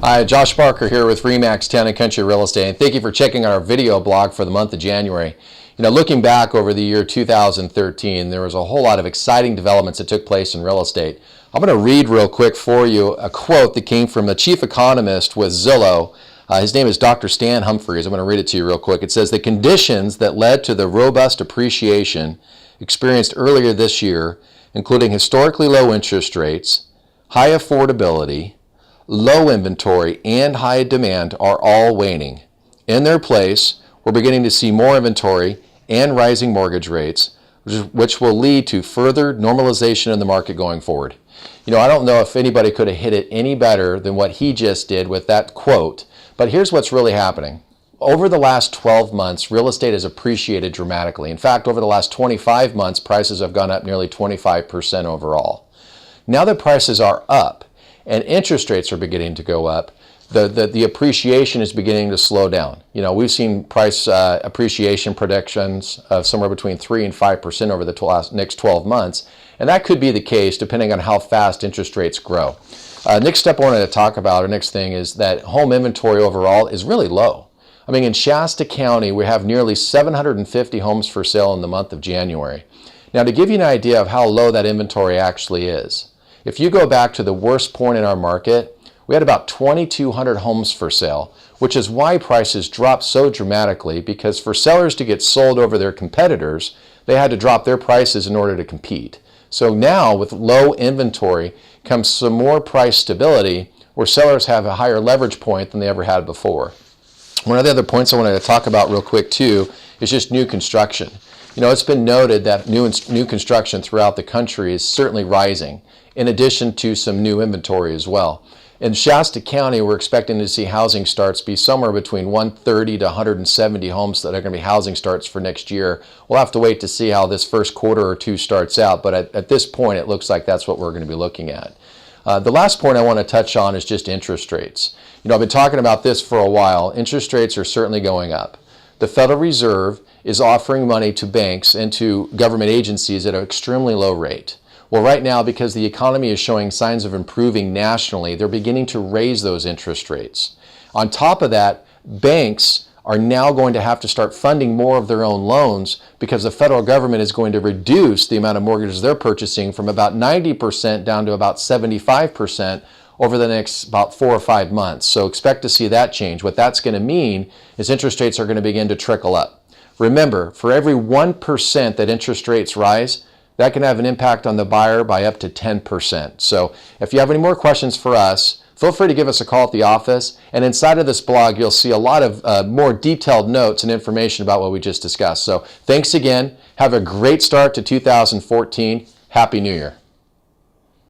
Hi, Josh Barker here with Remax Town & Country Real Estate, and thank you for checking out our video blog for the month of January. You know, looking back over the year 2013, there was a whole lot of exciting developments that took place in real estate. I'm going to read real quick for you a quote that came from the chief economist with Zillow. His name is Dr. Stan Humphries. I'm going to read it to you real quick. It says, "The conditions that led to the robust appreciation experienced earlier this year, including historically low interest rates, high affordability, low inventory, and high demand, are all waning. In their place, we're beginning to see more inventory and rising mortgage rates, which will lead to further normalization in the market going forward." You know, I don't know if anybody could have hit it any better than what he just did with that quote, but here's what's really happening. Over the last 12 months, real estate has appreciated dramatically. In fact, over the last 25 months, prices have gone up nearly 25% overall. Now that prices are up, and interest rates are beginning to go up, the appreciation is beginning to slow down. You know, we've seen price appreciation predictions of somewhere between 3 and 5% over the next 12 months, and that could be the case depending on how fast interest rates grow. Next step I wanted to talk about, or next thing, is that home inventory overall is really low. I mean, in Shasta County, we have nearly 750 homes for sale in the month of January. Now, to give you an idea of how low that inventory actually is, if you go back to the worst point in our market, we had about 2,200 homes for sale, which is why prices dropped so dramatically, because for sellers to get sold over their competitors, they had to drop their prices in order to compete. So now, with low inventory, comes some more price stability, where sellers have a higher leverage point than they ever had before. One of the other points I wanted to talk about real quick too is just new construction. You know, it's been noted that new construction throughout the country is certainly rising, in addition to some new inventory as well. In Shasta County, we're expecting to see housing starts be somewhere between 130 to 170 homes that are going to be housing starts for next year. We'll have to wait to see how this first quarter or two starts out, but at this point, it looks like that's what we're going to be looking at. The last point I want to touch on is just interest rates. You know, I've been talking about this for a while. Interest rates are certainly going up. The Federal Reserve is offering money to banks and to government agencies at an extremely low rate. Well, right now, because the economy is showing signs of improving nationally, they're beginning to raise those interest rates. On top of that, banks are now going to have to start funding more of their own loans, because the federal government is going to reduce the amount of mortgages they're purchasing from about 90% down to about 75% over the next about 4 or 5 months. So expect to see that change. What that's going to mean is interest rates are going to begin to trickle up. Remember, for every 1% that interest rates rise, that can have an impact on the buyer by up to 10%. So if you have any more questions for us, feel free to give us a call at the office. And inside of this blog, you'll see a lot of more detailed notes and information about what we just discussed. So thanks again. Have a great start to 2014. Happy New Year.